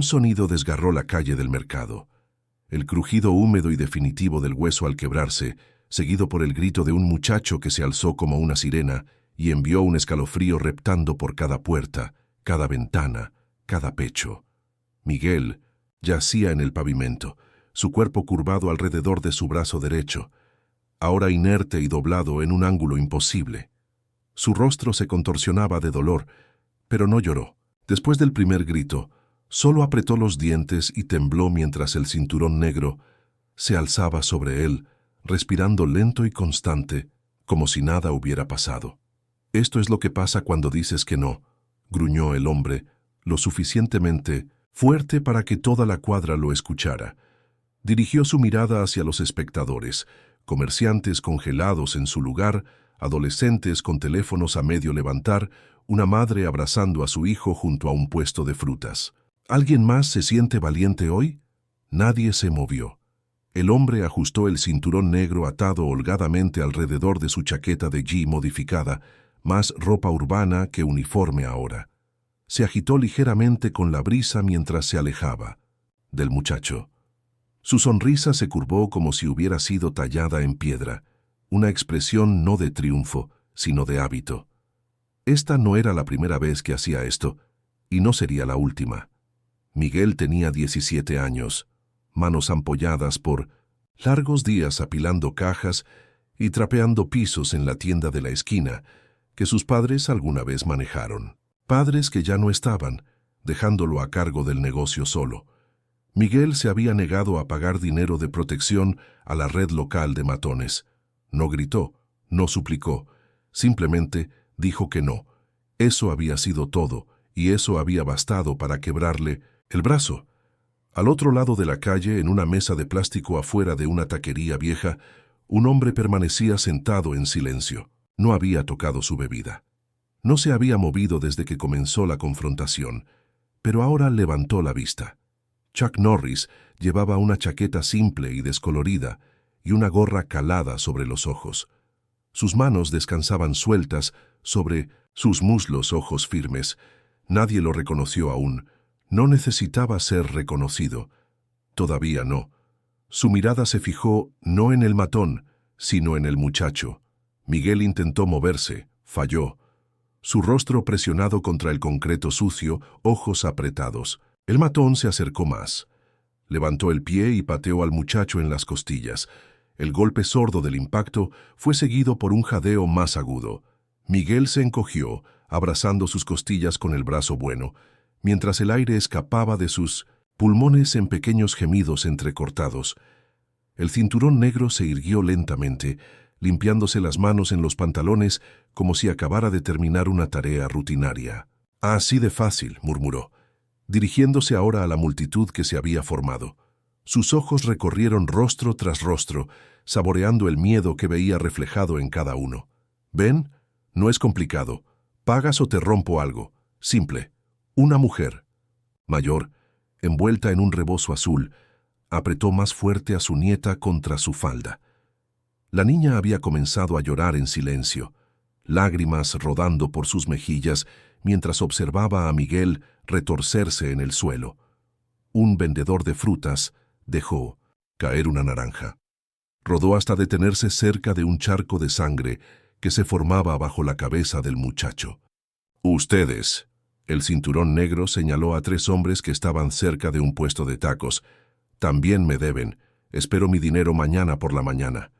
Un sonido desgarró la calle del mercado. El crujido húmedo y definitivo del hueso al quebrarse, seguido por el grito de un muchacho que se alzó como una sirena y envió un escalofrío reptando por cada puerta, cada ventana, cada pecho. Miguel yacía en el pavimento, su cuerpo curvado alrededor de su brazo derecho, ahora inerte y doblado en un ángulo imposible. Su rostro se contorsionaba de dolor, pero no lloró. Después del primer grito, solo apretó los dientes y tembló mientras el cinturón negro se alzaba sobre él, respirando lento y constante, como si nada hubiera pasado. «Esto es lo que pasa cuando dices que no», gruñó el hombre, lo suficientemente fuerte para que toda la cuadra lo escuchara. Dirigió su mirada hacia los espectadores, comerciantes congelados en su lugar, adolescentes con teléfonos a medio levantar, una madre abrazando a su hijo junto a un puesto de frutas. ¿Alguien más se siente valiente hoy? Nadie se movió. El hombre ajustó el cinturón negro atado holgadamente alrededor de su chaqueta de jean modificada, más ropa urbana que uniforme ahora. Se agitó ligeramente con la brisa mientras se alejaba del muchacho. Su sonrisa se curvó como si hubiera sido tallada en piedra, una expresión no de triunfo, sino de hábito. Esta no era la primera vez que hacía esto, y no sería la última. Miguel tenía 17 años, manos ampolladas por largos días apilando cajas y trapeando pisos en la tienda de la esquina que sus padres alguna vez manejaron. Padres que ya no estaban, dejándolo a cargo del negocio solo. Miguel se había negado a pagar dinero de protección a la red local de matones. No gritó, no suplicó, simplemente dijo que no. Eso había sido todo, y eso había bastado para quebrarle el brazo. Al otro lado de la calle, en una mesa de plástico afuera de una taquería vieja, un hombre permanecía sentado en silencio. No había tocado su bebida. No se había movido desde que comenzó la confrontación, pero ahora levantó la vista. Chuck Norris llevaba una chaqueta simple y descolorida y una gorra calada sobre los ojos. Sus manos descansaban sueltas sobre sus muslos, ojos firmes. Nadie lo reconoció aún. No necesitaba ser reconocido. Todavía no. Su mirada se fijó no en el matón, sino en el muchacho. Miguel intentó moverse, falló. Su rostro presionado contra el concreto sucio, ojos apretados. El matón se acercó más. Levantó el pie y pateó al muchacho en las costillas. El golpe sordo del impacto fue seguido por un jadeo más agudo. Miguel se encogió, abrazando sus costillas con el brazo bueno, mientras el aire escapaba de sus pulmones en pequeños gemidos entrecortados. El cinturón negro se irguió lentamente, limpiándose las manos en los pantalones como si acabara de terminar una tarea rutinaria. «Así de fácil», murmuró, dirigiéndose ahora a la multitud que se había formado. Sus ojos recorrieron rostro tras rostro, saboreando el miedo que veía reflejado en cada uno. «¿Ven? No es complicado. Pagas o te rompo algo. Simple. Una mujer». Mayor, envuelta en un rebozo azul, apretó más fuerte a su nieta contra su falda. La niña había comenzado a llorar en silencio, lágrimas rodando por sus mejillas mientras observaba a Miguel retorcerse en el suelo. Un vendedor de frutas dejó caer una naranja. Rodó hasta detenerse cerca de un charco de sangre que se formaba bajo la cabeza del muchacho. «Ustedes». El cinturón negro señaló a 3 hombres que estaban cerca de un puesto de tacos. «También me deben. Espero mi dinero mañana por la mañana».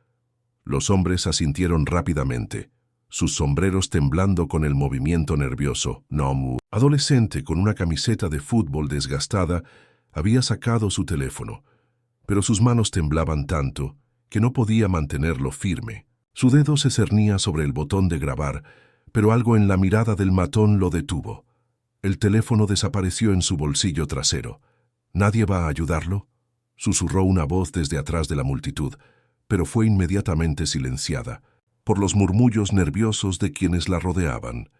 Los hombres asintieron rápidamente, sus sombreros temblando con el movimiento nervioso. Nomu, adolescente con una camiseta de fútbol desgastada, había sacado su teléfono, pero sus manos temblaban tanto que no podía mantenerlo firme. Su dedo se cernía sobre el botón de grabar, pero algo en la mirada del matón lo detuvo. El teléfono desapareció en su bolsillo trasero. «¿Nadie va a ayudarlo?», susurró una voz desde atrás de la multitud, pero fue inmediatamente silenciada por los murmullos nerviosos de quienes la rodeaban.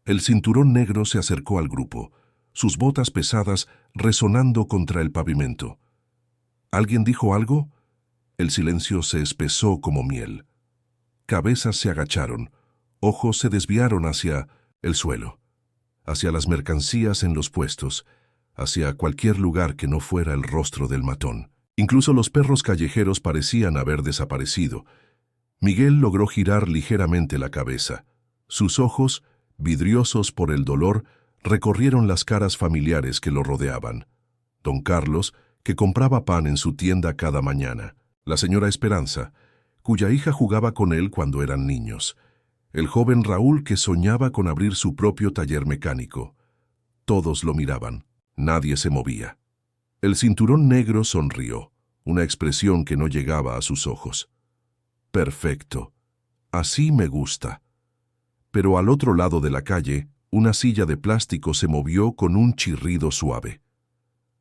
El cinturón negro se acercó al grupo, sus botas pesadas resonando contra el pavimento. ¿Alguien dijo algo? El silencio se espesó como miel. Cabezas se agacharon, ojos se desviaron hacia el suelo, hacia las mercancías en los puestos, hacia cualquier lugar que no fuera el rostro del matón. Incluso los perros callejeros parecían haber desaparecido. Miguel logró girar ligeramente la cabeza. Sus ojos, vidriosos por el dolor, recorrieron las caras familiares que lo rodeaban. Don Carlos, que compraba pan en su tienda cada mañana. La señora Esperanza, cuya hija jugaba con él cuando eran niños. El joven Raúl, que soñaba con abrir su propio taller mecánico. Todos lo miraban. Nadie se movía. El cinturón negro sonrió, una expresión que no llegaba a sus ojos. Perfecto. Así me gusta. Pero al otro lado de la calle, una silla de plástico se movió con un chirrido suave.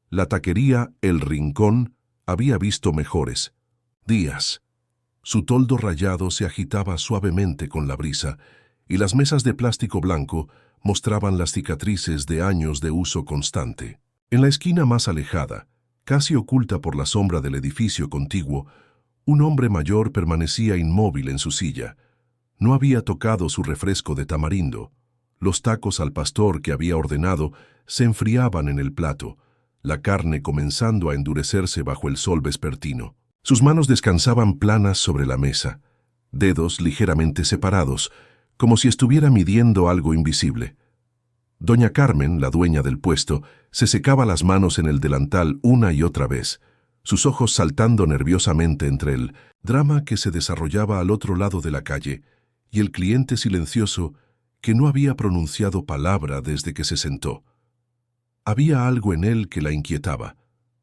La taquería El Rincón había visto mejores días. Su toldo rayado se agitaba suavemente con la brisa, y las mesas de plástico blanco mostraban las cicatrices de años de uso constante. En la esquina más alejada, casi oculta por la sombra del edificio contiguo, un hombre mayor permanecía inmóvil en su silla. No había tocado su refresco de tamarindo. Los tacos al pastor que había ordenado se enfriaban en el plato, la carne comenzando a endurecerse bajo el sol vespertino. Sus manos descansaban planas sobre la mesa, dedos ligeramente separados, como si estuviera midiendo algo invisible. Doña Carmen, la dueña del puesto, se secaba las manos en el delantal una y otra vez, sus ojos saltando nerviosamente entre el drama que se desarrollaba al otro lado de la calle y el cliente silencioso que no había pronunciado palabra desde que se sentó. Había algo en él que la inquietaba,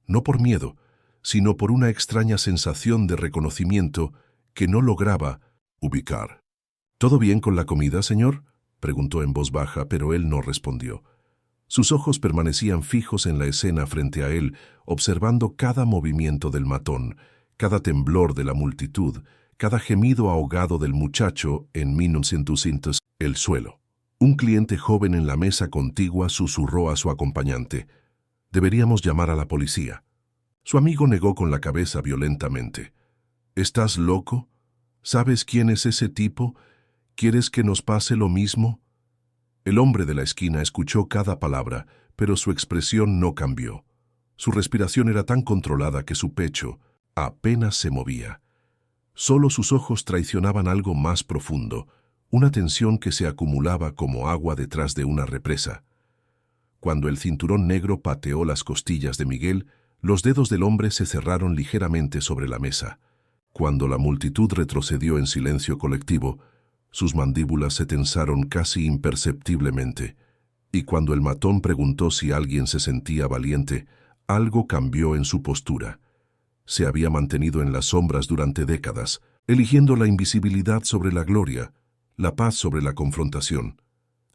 no por miedo, sino por una extraña sensación de reconocimiento que no lograba ubicar. ¿Todo bien con la comida, señor?, preguntó en voz baja, pero él no respondió. Sus ojos permanecían fijos en la escena frente a él, observando cada movimiento del matón, cada temblor de la multitud, cada gemido ahogado del muchacho en 1900, el suelo. Un cliente joven en la mesa contigua susurró a su acompañante: «Deberíamos llamar a la policía». Su amigo negó con la cabeza violentamente. «¿Estás loco? ¿Sabes quién es ese tipo? ¿Quieres que nos pase lo mismo?». El hombre de la esquina escuchó cada palabra, pero su expresión no cambió. Su respiración era tan controlada que su pecho apenas se movía. Solo sus ojos traicionaban algo más profundo, una tensión que se acumulaba como agua detrás de una represa. Cuando el cinturón negro pateó las costillas de Miguel, los dedos del hombre se cerraron ligeramente sobre la mesa. Cuando la multitud retrocedió en silencio colectivo, sus mandíbulas se tensaron casi imperceptiblemente, y cuando el matón preguntó si alguien se sentía valiente, algo cambió en su postura. Se había mantenido en las sombras durante décadas, eligiendo la invisibilidad sobre la gloria, la paz sobre la confrontación.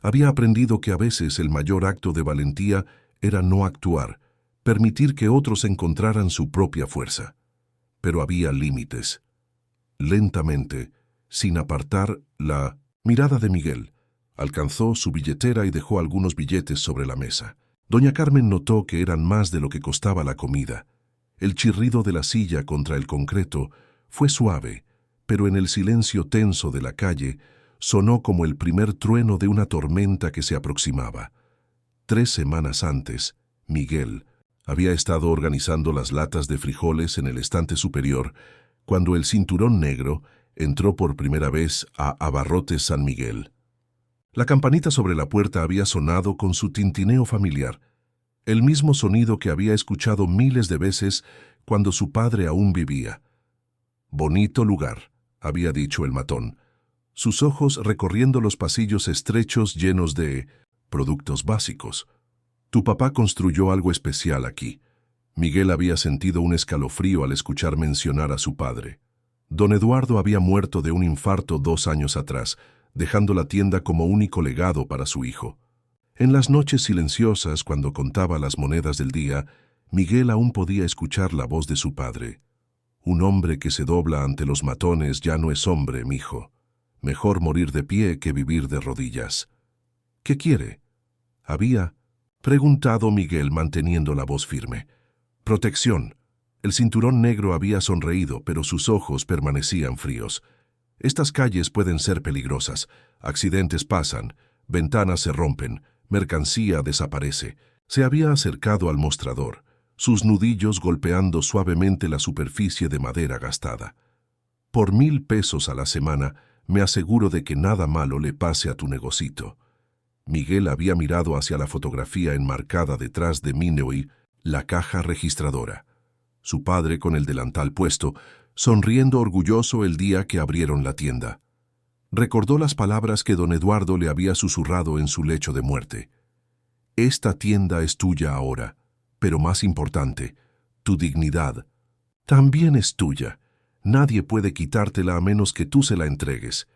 Había aprendido que a veces el mayor acto de valentía era no actuar, permitir que otros encontraran su propia fuerza. Pero había límites. Lentamente, sin apartar la mirada de Miguel, alcanzó su billetera y dejó algunos billetes sobre la mesa. Doña Carmen notó que eran más de lo que costaba la comida. El chirrido de la silla contra el concreto fue suave, pero en el silencio tenso de la calle sonó como el primer trueno de una tormenta que se aproximaba. 3 semanas antes, Miguel había estado organizando las latas de frijoles en el estante superior cuando el cinturón negro entró por primera vez a Abarrotes San Miguel. La campanita sobre la puerta había sonado con su tintineo familiar, el mismo sonido que había escuchado miles de veces cuando su padre aún vivía. «Bonito lugar», había dicho el matón, sus ojos recorriendo los pasillos estrechos llenos de productos básicos. «Tu papá construyó algo especial aquí». Miguel había sentido un escalofrío al escuchar mencionar a su padre. Don Eduardo había muerto de un infarto 2 años atrás, dejando la tienda como único legado para su hijo. En las noches silenciosas, cuando contaba las monedas del día, Miguel aún podía escuchar la voz de su padre. «Un hombre que se dobla ante los matones ya no es hombre, mijo. Mejor morir de pie que vivir de rodillas». «¿Qué quiere?», había preguntado Miguel manteniendo la voz firme. «Protección». El cinturón negro había sonreído, pero sus ojos permanecían fríos. «Estas calles pueden ser peligrosas. Accidentes pasan, ventanas se rompen, mercancía desaparece. Se había acercado al mostrador, sus nudillos golpeando suavemente la superficie de madera gastada. Por 1,000 pesos a la semana, me aseguro de que nada malo le pase a tu negocito. Miguel había mirado hacia la fotografía enmarcada detrás de Minoy, la caja registradora. Su padre con el delantal puesto, sonriendo orgulloso el día que abrieron la tienda. Recordó las palabras que don Eduardo le había susurrado en su lecho de muerte. Esta tienda es tuya ahora, pero más importante, tu dignidad también es tuya. Nadie puede quitártela a menos que tú se la entregues.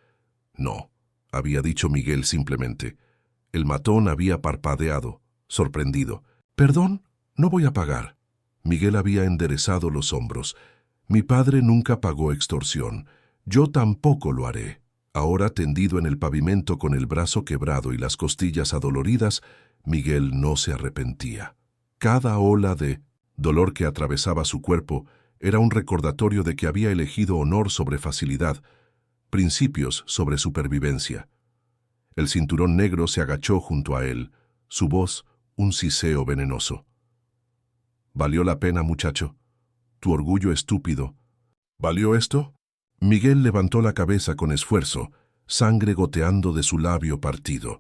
No, había dicho Miguel simplemente. El matón había parpadeado, sorprendido. «¿Perdón? No voy a pagar». Miguel había enderezado los hombros. «Mi padre nunca pagó extorsión. Yo tampoco lo haré». Ahora, tendido en el pavimento con el brazo quebrado y las costillas adoloridas, Miguel no se arrepentía. Cada ola de dolor que atravesaba su cuerpo era un recordatorio de que había elegido honor sobre facilidad, principios sobre supervivencia. El cinturón negro se agachó junto a él, su voz un siseo venenoso. «¿Valió la pena, muchacho? Tu orgullo estúpido. ¿Valió esto?» Miguel levantó la cabeza con esfuerzo, sangre goteando de su labio partido.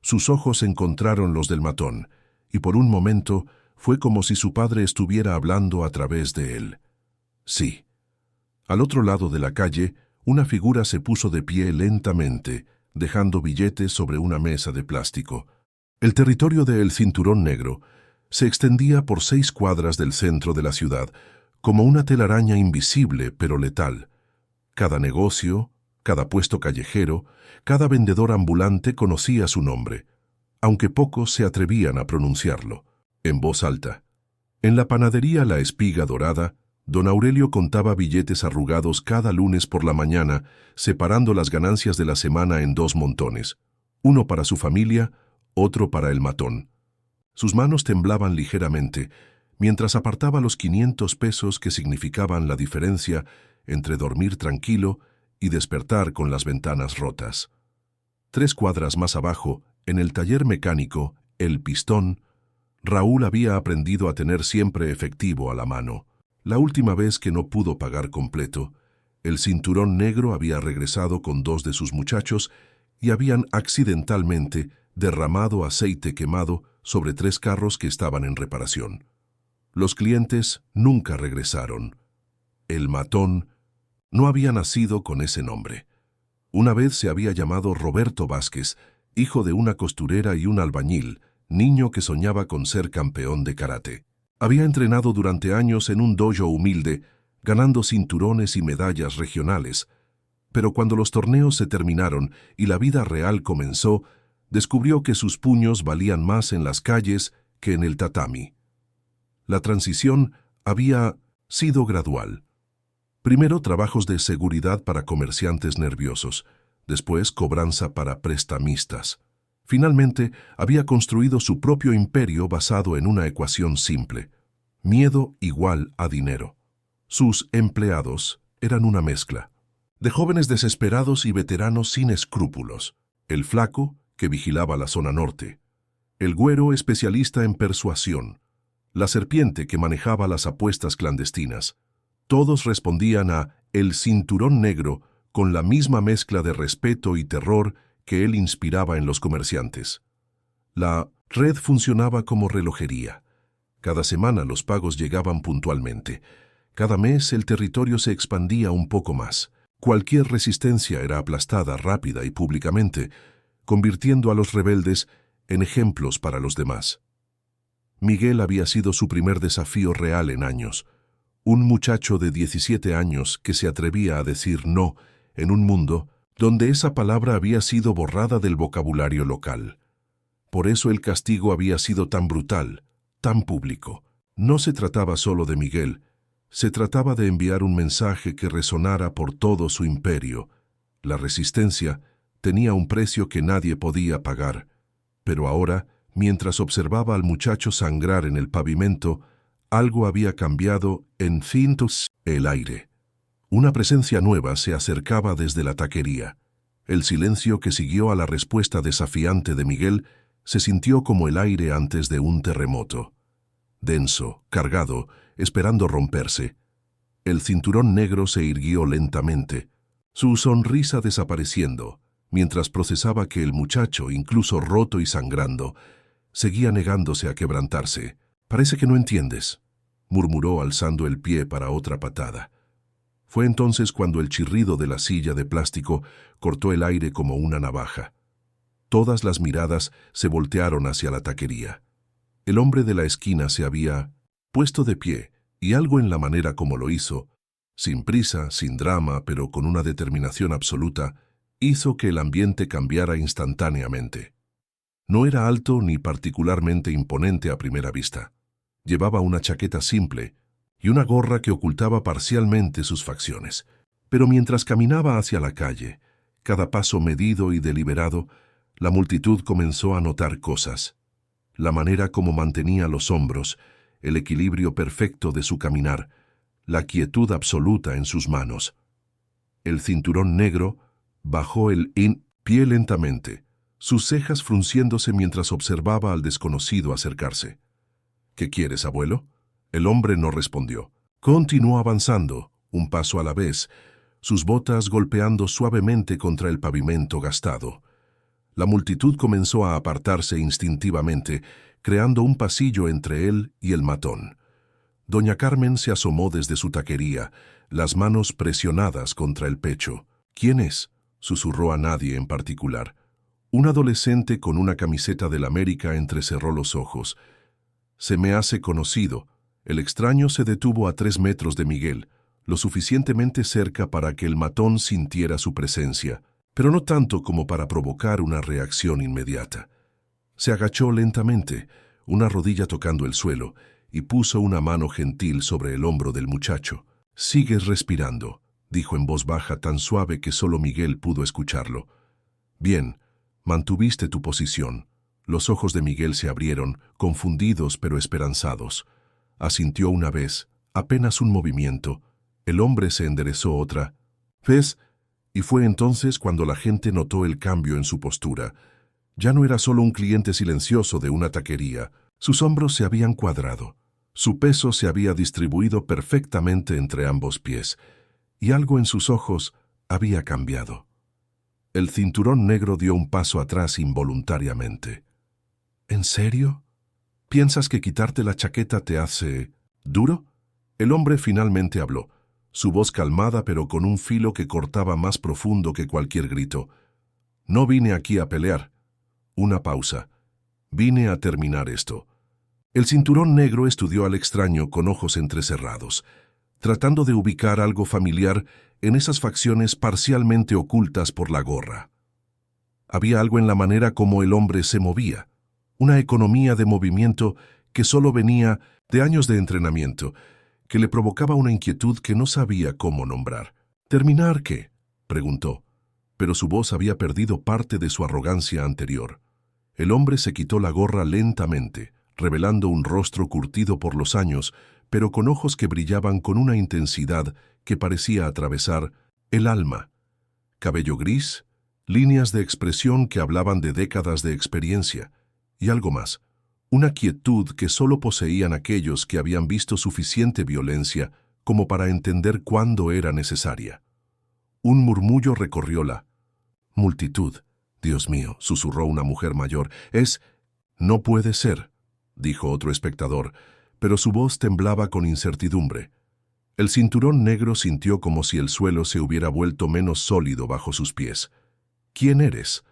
Sus ojos encontraron los del matón, y por un momento fue como si su padre estuviera hablando a través de él. Sí. Al otro lado de la calle, una figura se puso de pie lentamente, dejando billetes sobre una mesa de plástico. El territorio del Cinturón Negro se extendía por 6 cuadras del centro de la ciudad, como una telaraña invisible pero letal. Cada negocio, cada puesto callejero, cada vendedor ambulante conocía su nombre, aunque pocos se atrevían a pronunciarlo, en voz alta. En la panadería La Espiga Dorada, don Aurelio contaba billetes arrugados cada lunes por la mañana, separando las ganancias de la semana en 2 montones, uno para su familia, otro para el matón. Sus manos temblaban ligeramente, mientras apartaba los 500 pesos que significaban la diferencia entre dormir tranquilo y despertar con las ventanas rotas. 3 cuadras más abajo, en el taller mecánico, El Pistón, Raúl había aprendido a tener siempre efectivo a la mano. La última vez que no pudo pagar completo, el Cinturón Negro había regresado con 2 de sus muchachos y habían accidentalmente derramado aceite quemado sobre 3 carros que estaban en reparación. Los clientes nunca regresaron. El matón no había nacido con ese nombre. Una vez se había llamado Roberto Vázquez, hijo de una costurera y un albañil, niño que soñaba con ser campeón de karate. Había entrenado durante años en un dojo humilde, ganando cinturones y medallas regionales, pero cuando los torneos se terminaron y la vida real comenzó, descubrió que sus puños valían más en las calles que en el tatami. La transición había sido gradual. Primero trabajos de seguridad para comerciantes nerviosos, después cobranza para prestamistas. Finalmente, había construido su propio imperio basado en una ecuación simple: miedo igual a dinero. Sus empleados eran una mezcla de jóvenes desesperados y veteranos sin escrúpulos. El flaco, que vigilaba la zona norte; el güero, especialista en persuasión; la serpiente, que manejaba las apuestas clandestinas. Todos respondían a El Cinturón Negro con la misma mezcla de respeto y terror que él inspiraba en los comerciantes. La red funcionaba como relojería. Cada semana los pagos llegaban puntualmente. Cada mes el territorio se expandía un poco más. Cualquier resistencia era aplastada rápida y públicamente, convirtiendo a los rebeldes en ejemplos para los demás. Miguel había sido su primer desafío real en años. Un muchacho de 17 años que se atrevía a decir no en un mundo donde esa palabra había sido borrada del vocabulario local. Por eso el castigo había sido tan brutal, tan público. No se trataba solo de Miguel, se trataba de enviar un mensaje que resonara por todo su imperio. La resistencia tenía un precio que nadie podía pagar, pero ahora, mientras observaba al muchacho sangrar en el pavimento, algo había cambiado en cintos el aire. Una presencia nueva se acercaba desde la taquería. El silencio que siguió a la respuesta desafiante de Miguel Se sintió como el aire antes de un terremoto. Denso, cargado, esperando romperse. El cinturón negro se irguió lentamente, su sonrisa desapareciendo, mientras procesaba que el muchacho, incluso roto y sangrando, seguía negándose a quebrantarse. «Parece que no entiendes», murmuró alzando el pie para otra patada. Fue entonces cuando el chirrido de la silla de plástico cortó el aire como una navaja. Todas las miradas se voltearon hacia la taquería. El hombre de la esquina se había puesto de pie, y algo en la manera como lo hizo, sin prisa, sin drama, pero con una determinación absoluta, hizo que el ambiente cambiara instantáneamente. No era alto ni particularmente imponente a primera vista. Llevaba una chaqueta simple y una gorra que ocultaba parcialmente sus facciones. Pero mientras caminaba hacia la calle, cada paso medido y deliberado, la multitud comenzó a notar cosas. La manera como mantenía los hombros, el equilibrio perfecto de su caminar, la quietud absoluta en sus manos. El cinturón negro bajó el pie lentamente, sus cejas frunciéndose mientras observaba al desconocido acercarse. «¿Qué quieres, abuelo?». El hombre no respondió. Continuó avanzando, un paso a la vez, sus botas golpeando suavemente contra el pavimento gastado. La multitud comenzó a apartarse instintivamente, creando un pasillo entre él y el matón. Doña Carmen se asomó desde su taquería, las manos presionadas contra el pecho. «¿Quién es?», susurró a nadie en particular. Un adolescente con una camiseta del América entrecerró los ojos. «Se me hace conocido». El extraño se detuvo a 3 metros de Miguel, lo suficientemente cerca para que el matón sintiera su presencia, pero no tanto como para provocar una reacción inmediata. Se agachó lentamente, una rodilla tocando el suelo, y puso una mano gentil sobre el hombro del muchacho. «Sigues respirando», dijo en voz baja tan suave que solo Miguel pudo escucharlo. «Bien, mantuviste tu posición». Los ojos de Miguel se abrieron, confundidos pero esperanzados. Asintió una vez, apenas un movimiento. El hombre se enderezó otra. «¿Ves?». Y fue entonces cuando la gente notó el cambio en su postura. Ya no era solo un cliente silencioso de una taquería. Sus hombros se habían cuadrado. Su peso se había distribuido perfectamente entre ambos pies. Y algo en sus ojos había cambiado. El cinturón negro dio un paso atrás involuntariamente. «¿En serio? ¿Piensas que quitarte la chaqueta te hace duro?». El hombre finalmente habló, su voz calmada pero con un filo que cortaba más profundo que cualquier grito. «No vine aquí a pelear». Una pausa. «Vine a terminar esto». El cinturón negro estudió al extraño con ojos entrecerrados, tratando de ubicar algo familiar en esas facciones parcialmente ocultas por la gorra. Había algo en la manera como el hombre se movía, una economía de movimiento que solo venía de años de entrenamiento, que le provocaba una inquietud que no sabía cómo nombrar. «¿Terminar qué?», preguntó, pero su voz había perdido parte de su arrogancia anterior. El hombre se quitó la gorra lentamente, revelando un rostro curtido por los años, pero con ojos que brillaban con una intensidad que parecía atravesar el alma. Cabello gris, líneas de expresión que hablaban de décadas de experiencia, y algo más, una quietud que solo poseían aquellos que habían visto suficiente violencia como para entender cuándo era necesaria. Un murmullo recorrió la multitud. «Dios mío», susurró una mujer mayor, «no puede ser», dijo otro espectador, pero su voz temblaba con incertidumbre. El cinturón negro sintió como si el suelo se hubiera vuelto menos sólido bajo sus pies. «¿Quién eres?».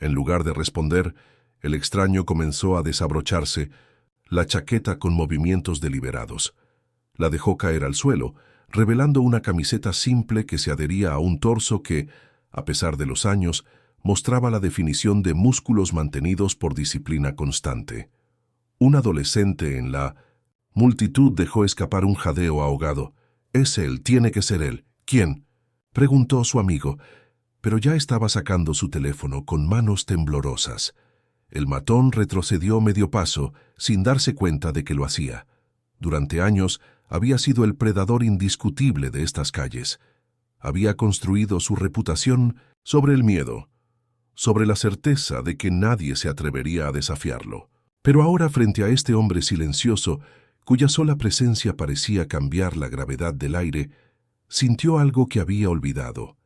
En lugar de responder, el extraño comenzó a desabrocharse la chaqueta con movimientos deliberados. La dejó caer al suelo, revelando una camiseta simple que se adhería a un torso que, a pesar de los años, mostraba la definición de músculos mantenidos por disciplina constante. Un adolescente en la multitud dejó escapar un jadeo ahogado. «Es él, tiene que ser él». «¿Quién?», preguntó su amigo, pero ya estaba sacando su teléfono con manos temblorosas. El matón retrocedió medio paso, sin darse cuenta de que lo hacía. Durante años había sido el predador indiscutible de estas calles. Había construido su reputación sobre el miedo. sobre la certeza de que nadie se atrevería a desafiarlo. Pero ahora, frente a este hombre silencioso, cuya sola presencia parecía cambiar la gravedad del aire, sintió algo que había olvidado: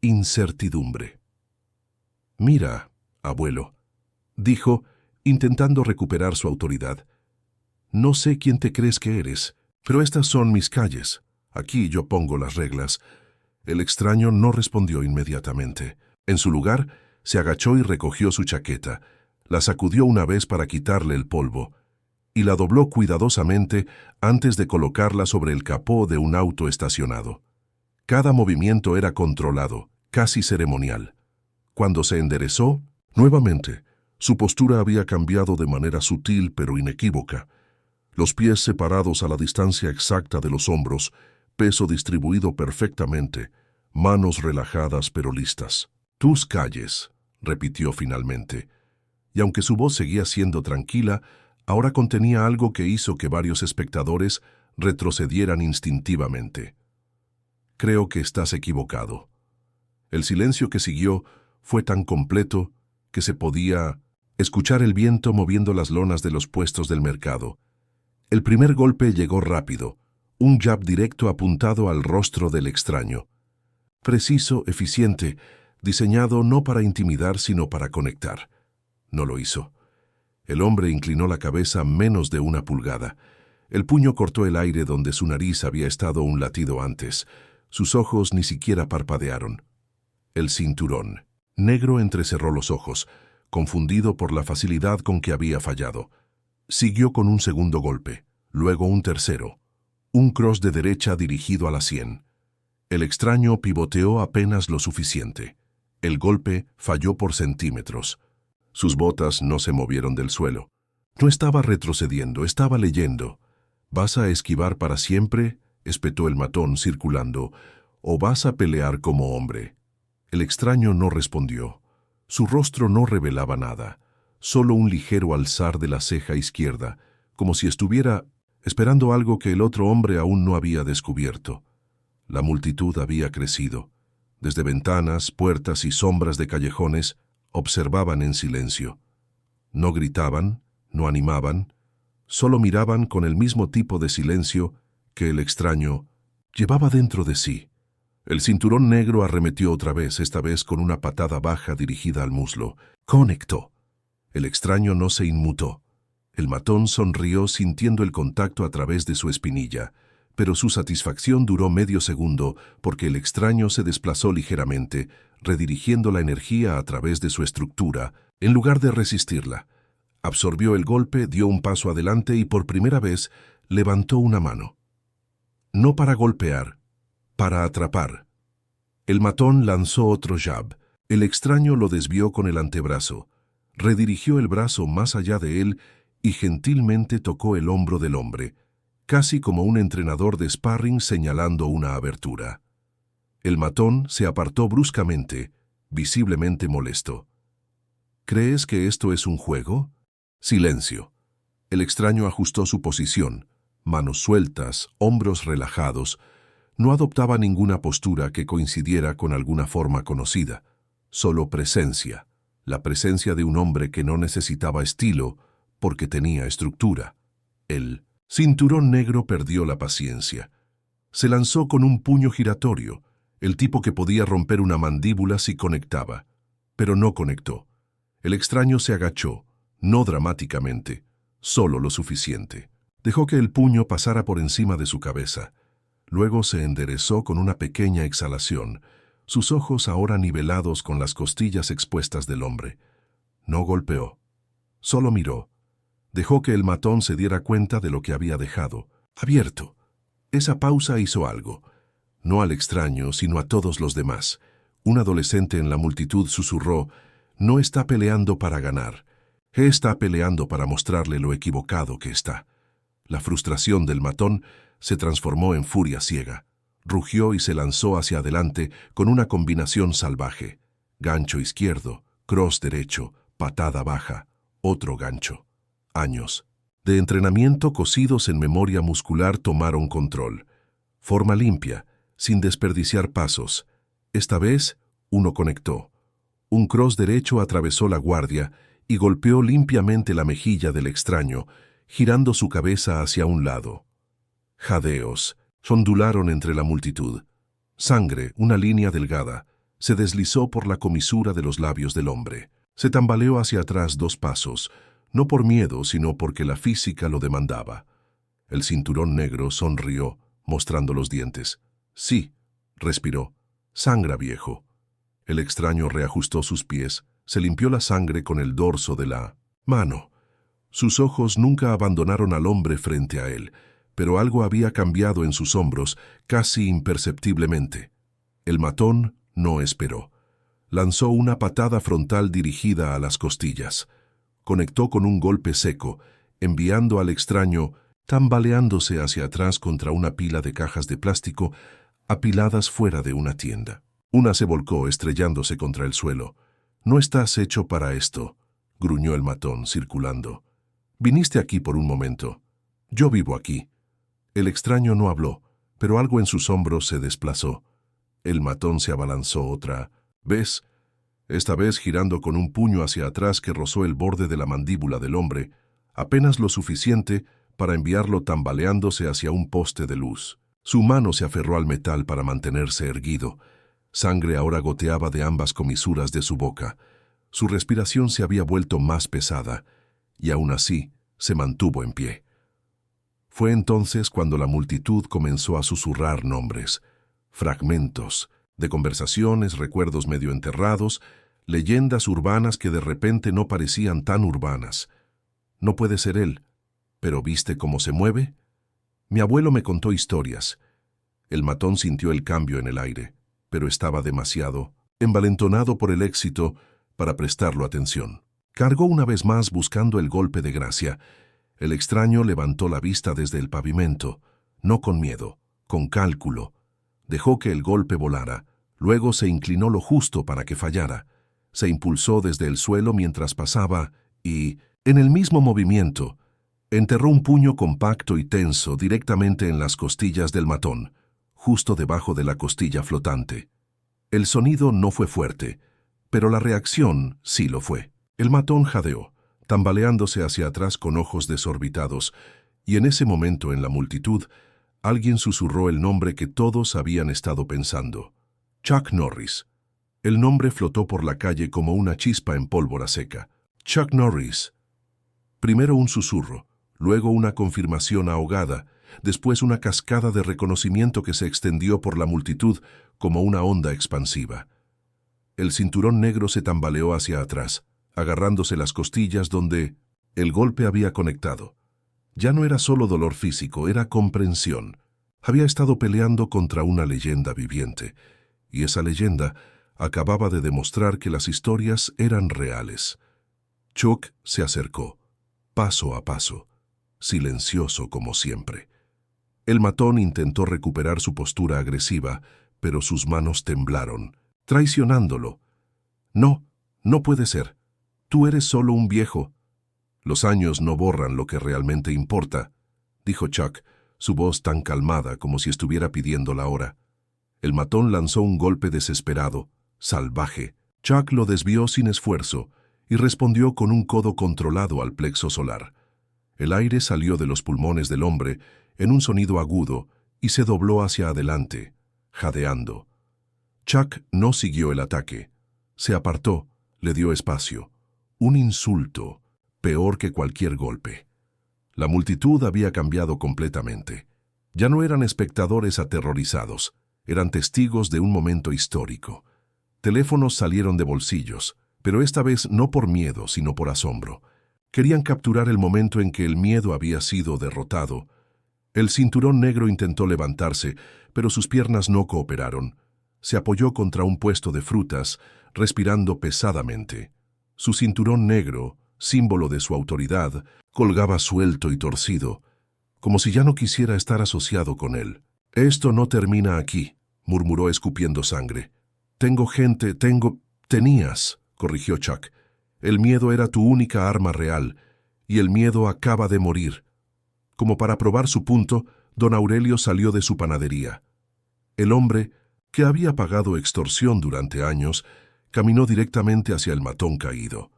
incertidumbre. «Mira, abuelo», dijo, intentando recuperar su autoridad. «No sé quién te crees que eres, pero estas son mis calles. Aquí yo pongo las reglas». El extraño no respondió inmediatamente. En su lugar, se agachó y recogió su chaqueta, la sacudió una vez para quitarle el polvo, y la dobló cuidadosamente antes de colocarla sobre el capó de un auto estacionado. Cada movimiento era controlado, casi ceremonial. Cuando se enderezó, nuevamente, su postura había cambiado de manera sutil pero inequívoca. Los pies separados a la distancia exacta de los hombros, peso distribuido perfectamente, manos relajadas pero listas. «Tus calles», repitió finalmente, y aunque su voz seguía siendo tranquila, ahora contenía algo que hizo que varios espectadores retrocedieran instintivamente. «Creo que estás equivocado». El silencio que siguió fue tan completo que se podía escuchar el viento moviendo las lonas de los puestos del mercado. El primer golpe llegó rápido, un jab directo apuntado al rostro del extraño. Preciso, eficiente, diseñado no para intimidar sino para conectar. No lo hizo. El hombre inclinó la cabeza menos de 1 pulgada. El puño cortó el aire donde su nariz había estado un latido antes. Sus ojos ni siquiera parpadearon. El cinturón negro entrecerró los ojos, confundido por la facilidad con que había fallado. Siguió con un segundo golpe, luego un tercero. Un cross de derecha dirigido a la sien. El extraño pivoteó apenas lo suficiente. El golpe falló por centímetros. Sus botas no se movieron del suelo. No estaba retrocediendo, estaba leyendo. «¿Vas a esquivar para siempre?», espetó el matón circulando. «¿O vas a pelear como hombre?». El extraño no respondió. Su rostro no revelaba nada, solo un ligero alzar de la ceja izquierda, como si estuviera esperando algo que el otro hombre aún no había descubierto. La multitud había crecido. Desde ventanas, puertas y sombras de callejones observaban en silencio. No gritaban, no animaban, solo miraban con el mismo tipo de silencio que el extraño llevaba dentro de sí. El cinturón negro arremetió otra vez, esta vez con una patada baja dirigida al muslo. Conectó. El extraño no se inmutó. El matón sonrió sintiendo el contacto a través de su espinilla, pero su satisfacción duró medio segundo porque el extraño se desplazó ligeramente, redirigiendo la energía a través de su estructura, en lugar de resistirla. Absorbió el golpe, dio un paso adelante y por primera vez levantó una mano. No para golpear, para atrapar. El matón lanzó otro jab. El extraño lo desvió con el antebrazo. Redirigió el brazo más allá de él y gentilmente tocó el hombro del hombre, casi como un entrenador de sparring señalando una abertura. El matón se apartó bruscamente, visiblemente molesto. «¿Crees que esto es un juego?». Silencio. El extraño ajustó su posición, manos sueltas, hombros relajados. No adoptaba ninguna postura que coincidiera con alguna forma conocida, solo presencia, la presencia de un hombre que no necesitaba estilo porque tenía estructura. El cinturón negro perdió la paciencia. Se lanzó con un puño giratorio, el tipo que podía romper una mandíbula si conectaba, pero no conectó. El extraño se agachó, no dramáticamente, solo lo suficiente. Dejó que el puño pasara por encima de su cabeza. Luego se enderezó con una pequeña exhalación, sus ojos ahora nivelados con las costillas expuestas del hombre. No golpeó, solo miró. Dejó que el matón se diera cuenta de lo que había dejado, abierto. Esa pausa hizo algo, no al extraño, sino a todos los demás. Un adolescente en la multitud susurró: «No está peleando para ganar, está peleando para mostrarle lo equivocado que está». La frustración del matón se transformó en furia ciega. Rugió y se lanzó hacia adelante con una combinación salvaje. Gancho izquierdo, cross derecho, patada baja, otro gancho. Años de entrenamiento cosidos en memoria muscular tomaron control. Forma limpia, sin desperdiciar pasos. Esta vez, uno conectó. Un cross derecho atravesó la guardia y golpeó limpiamente la mejilla del extraño, girando su cabeza hacia un lado. Jadeos ondularon entre la multitud. Sangre, una línea delgada, se deslizó por la comisura de los labios del hombre. Se tambaleó hacia atrás 2 pasos, no por miedo, sino porque la física lo demandaba. El cinturón negro sonrió, mostrando los dientes. Sí, respiró. Sangra, viejo. El extraño reajustó sus pies, se limpió la sangre con el dorso de la mano. Sus ojos nunca abandonaron al hombre frente a él, pero algo había cambiado en sus hombros, casi imperceptiblemente. El matón no esperó. Lanzó una patada frontal dirigida a las costillas. Conectó con un golpe seco, enviando al extraño tambaleándose hacia atrás contra una pila de cajas de plástico apiladas fuera de una tienda. Una se volcó estrellándose contra el suelo. «No estás hecho para esto», gruñó el matón, circulando. «Viniste aquí por un momento. Yo vivo aquí». El extraño no habló, pero algo en sus hombros se desplazó. El matón se abalanzó otra vez, esta vez girando con un puño hacia atrás que rozó el borde de la mandíbula del hombre, apenas lo suficiente para enviarlo tambaleándose hacia un poste de luz. Su mano se aferró al metal para mantenerse erguido. Sangre ahora goteaba de ambas comisuras de su boca. Su respiración se había vuelto más pesada, y aún así se mantuvo en pie. Fue entonces cuando la multitud comenzó a susurrar nombres, fragmentos de conversaciones, recuerdos medio enterrados, leyendas urbanas que de repente no parecían tan urbanas. No puede ser él, pero ¿viste cómo se mueve? Mi abuelo me contó historias. El matón sintió el cambio en el aire, pero estaba demasiado envalentonado por el éxito para prestarlo atención. Cargó una vez más buscando el golpe de gracia. El extraño levantó la vista desde el pavimento, no con miedo, con cálculo. Dejó que el golpe volara, luego se inclinó lo justo para que fallara. Se impulsó desde el suelo mientras pasaba y, en el mismo movimiento, enterró un puño compacto y tenso directamente en las costillas del matón, justo debajo de la costilla flotante. El sonido no fue fuerte, pero la reacción sí lo fue. El matón jadeó, tambaleándose hacia atrás con ojos desorbitados, y en ese momento en la multitud, alguien susurró el nombre que todos habían estado pensando. Chuck Norris. El nombre flotó por la calle como una chispa en pólvora seca. Chuck Norris. Primero un susurro, luego una confirmación ahogada, después una cascada de reconocimiento que se extendió por la multitud como una onda expansiva. El cinturón negro se tambaleó hacia atrás, agarrándose las costillas donde el golpe había conectado. Ya no era solo dolor físico, era comprensión. Había estado peleando contra una leyenda viviente, y esa leyenda acababa de demostrar que las historias eran reales. Chuck se acercó, paso a paso, silencioso como siempre. El matón intentó recuperar su postura agresiva, pero sus manos temblaron, traicionándolo. «No, no puede ser. Tú eres solo un viejo». «Los años no borran lo que realmente importa», dijo Chuck, su voz tan calmada como si estuviera pidiendo la hora. El matón lanzó un golpe desesperado, salvaje. Chuck lo desvió sin esfuerzo y respondió con un codo controlado al plexo solar. El aire salió de los pulmones del hombre en un sonido agudo y se dobló hacia adelante, jadeando. Chuck no siguió el ataque. Se apartó, le dio espacio. Un insulto, peor que cualquier golpe. La multitud había cambiado completamente. Ya no eran espectadores aterrorizados, eran testigos de un momento histórico. Teléfonos salieron de bolsillos, pero esta vez no por miedo, sino por asombro. Querían capturar el momento en que el miedo había sido derrotado. El cinturón negro intentó levantarse, pero sus piernas no cooperaron. Se apoyó contra un puesto de frutas, respirando pesadamente. Su cinturón negro, símbolo de su autoridad, colgaba suelto y torcido, como si ya no quisiera estar asociado con él. «Esto no termina aquí», murmuró escupiendo sangre. «Tenías», corrigió Chuck. «El miedo era tu única arma real, y el miedo acaba de morir». Como para probar su punto, don Aurelio salió de su panadería. El hombre, que había pagado extorsión durante años, Caminó directamente hacia el matón caído.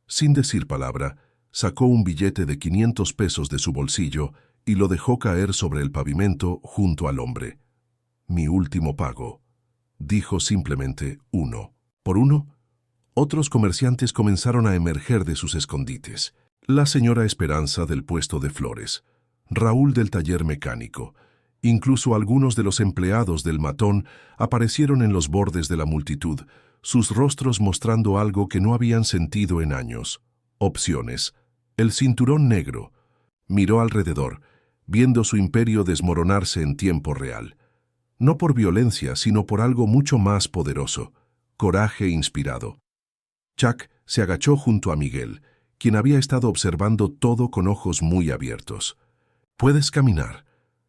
Sin decir palabra, sacó un billete de 500 pesos de su bolsillo y lo dejó caer sobre el pavimento junto al hombre. «Mi último pago», dijo simplemente. «¿1 por 1?» Otros comerciantes comenzaron a emerger de sus escondites. La señora Esperanza del puesto de flores, Raúl del taller mecánico, incluso algunos de los empleados del matón aparecieron en los bordes de la multitud, sus rostros mostrando algo que no habían sentido en años. Opciones. El cinturón negro. Miró alrededor, viendo su imperio desmoronarse en tiempo real. No por violencia, sino por algo mucho más poderoso. Coraje inspirado. Chuck se agachó junto a Miguel, quien había estado observando todo con ojos muy abiertos. «¿Puedes caminar?».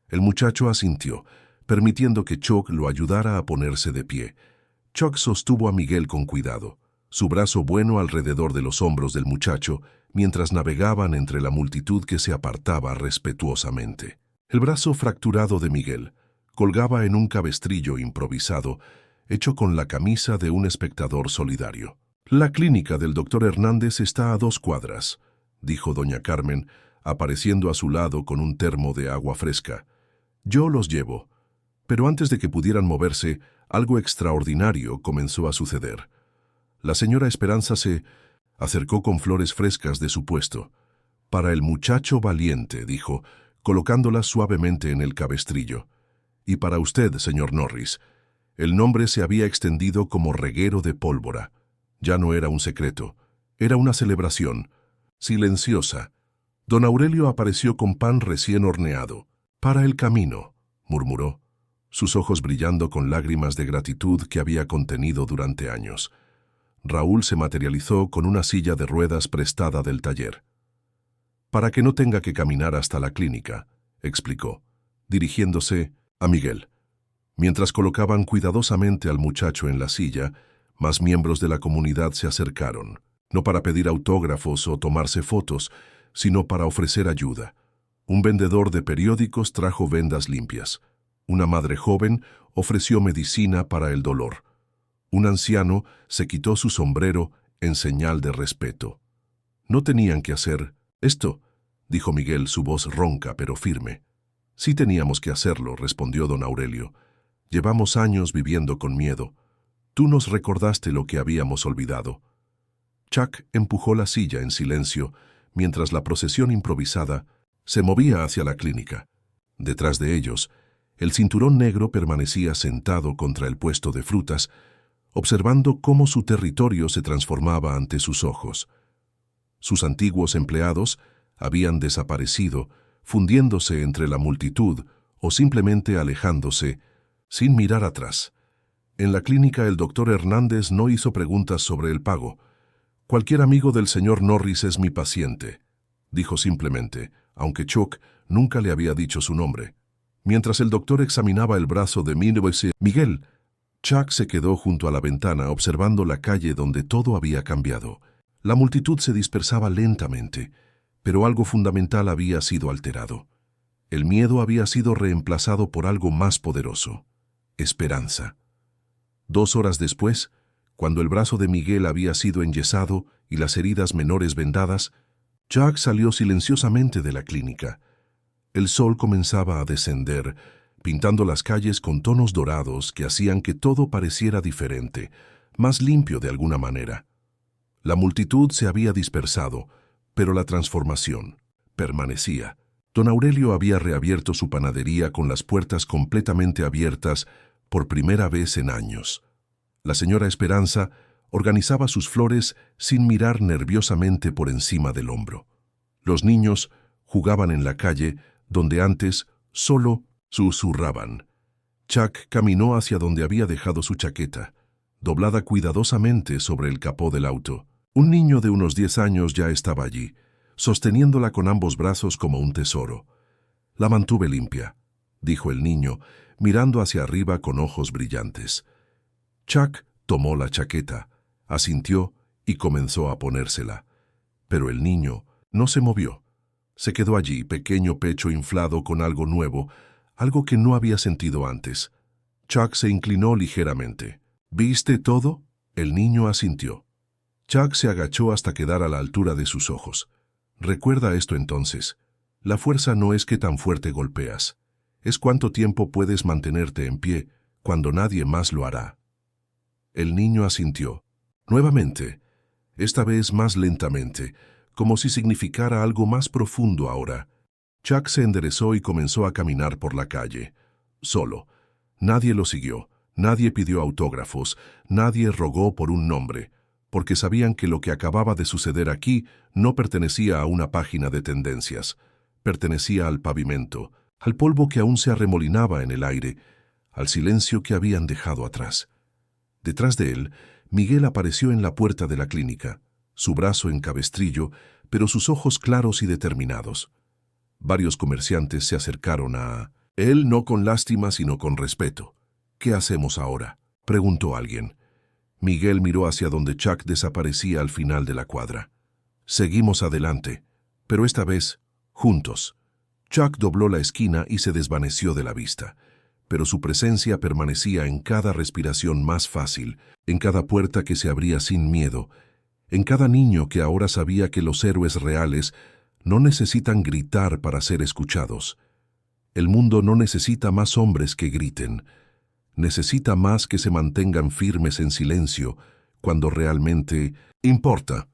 El muchacho asintió, permitiendo que Chuck lo ayudara a ponerse de pie. Chuck sostuvo a Miguel con cuidado, su brazo bueno alrededor de los hombros del muchacho, mientras navegaban entre la multitud que se apartaba respetuosamente. El brazo fracturado de Miguel colgaba en un cabestrillo improvisado, hecho con la camisa de un espectador solidario. «La clínica del doctor Hernández está a 2 cuadras», dijo doña Carmen, apareciendo a su lado con un termo de agua fresca. «Yo los llevo». Pero antes de que pudieran moverse, algo extraordinario comenzó a suceder. La señora Esperanza se acercó con flores frescas de su puesto. «Para el muchacho valiente», dijo, colocándolas suavemente en el cabestrillo. «Y para usted, señor Norris». El nombre se había extendido como reguero de pólvora. Ya no era un secreto, era una celebración, silenciosa. Don Aurelio apareció con pan recién horneado. «Para el camino», murmuró, sus ojos brillando con lágrimas de gratitud que había contenido durante años. Raúl se materializó con una silla de ruedas prestada del taller. «Para que no tenga que caminar hasta la clínica», explicó, dirigiéndose a Miguel. Mientras colocaban cuidadosamente al muchacho en la silla, más miembros de la comunidad se acercaron, no para pedir autógrafos o tomarse fotos, sino para ofrecer ayuda. Un vendedor de periódicos trajo vendas limpias. Una madre joven ofreció medicina para el dolor. Un anciano se quitó su sombrero en señal de respeto. «No tenían que hacer esto», dijo Miguel, su voz ronca pero firme. «Sí teníamos que hacerlo», respondió don Aurelio. «Llevamos años viviendo con miedo. Tú nos recordaste lo que habíamos olvidado». Chuck empujó la silla en silencio, mientras la procesión improvisada se movía hacia la clínica. Detrás de ellos, el cinturón negro permanecía sentado contra el puesto de frutas, observando cómo su territorio se transformaba ante sus ojos. Sus antiguos empleados habían desaparecido, fundiéndose entre la multitud o simplemente alejándose, sin mirar atrás. En la clínica el doctor Hernández no hizo preguntas sobre el pago. «Cualquier amigo del señor Norris es mi paciente», dijo simplemente, aunque Chuck nunca le había dicho su nombre. Mientras el doctor examinaba el brazo de Miguel, Chuck se quedó junto a la ventana observando la calle donde todo había cambiado. La multitud se dispersaba lentamente, pero algo fundamental había sido alterado. El miedo había sido reemplazado por algo más poderoso: esperanza. 2 horas después, cuando el brazo de Miguel había sido enyesado y las heridas menores vendadas, Chuck salió silenciosamente de la clínica. El sol comenzaba a descender, pintando las calles con tonos dorados que hacían que todo pareciera diferente, más limpio de alguna manera. La multitud se había dispersado, pero la transformación permanecía. Don Aurelio había reabierto su panadería con las puertas completamente abiertas por primera vez en años. La señora Esperanza organizaba sus flores sin mirar nerviosamente por encima del hombro. Los niños jugaban en la calle, donde antes solo susurraban. Chuck caminó hacia donde había dejado su chaqueta, doblada cuidadosamente sobre el capó del auto. Un niño de unos 10 años ya estaba allí, sosteniéndola con ambos brazos como un tesoro. «La mantuve limpia», dijo el niño, mirando hacia arriba con ojos brillantes. Chuck tomó la chaqueta, asintió y comenzó a ponérsela. Pero el niño no se movió. Se quedó allí, pequeño pecho inflado con algo nuevo, algo que no había sentido antes. Chuck se inclinó ligeramente. «¿Viste todo?», El niño asintió. Chuck se agachó hasta quedar a la altura de sus ojos. Recuerda esto entonces. La fuerza no es qué tan fuerte golpeas. Es cuánto tiempo puedes mantenerte en pie cuando nadie más lo hará. El niño asintió. Nuevamente, esta vez más lentamente, como si significara algo más profundo ahora. Chuck se enderezó y comenzó a caminar por la calle. Solo. Nadie lo siguió, nadie pidió autógrafos, nadie rogó por un nombre, porque sabían que lo que acababa de suceder aquí no pertenecía a una página de tendencias. Pertenecía al pavimento, al polvo que aún se arremolinaba en el aire, al silencio que habían dejado atrás. Detrás de él, Miguel apareció en la puerta de la clínica, su brazo en cabestrillo, pero sus ojos claros y determinados. Varios comerciantes se acercaron a él, no con lástima, sino con respeto. «¿Qué hacemos ahora?», preguntó alguien. Miguel miró hacia donde Chuck desaparecía al final de la cuadra. «Seguimos adelante, pero esta vez, juntos». Chuck dobló la esquina y se desvaneció de la vista, pero su presencia permanecía en cada respiración más fácil, en cada puerta que se abría sin miedo, en cada niño que ahora sabía que los héroes reales no necesitan gritar para ser escuchados. El mundo no necesita más hombres que griten, necesita más que se mantengan firmes en silencio cuando realmente importa.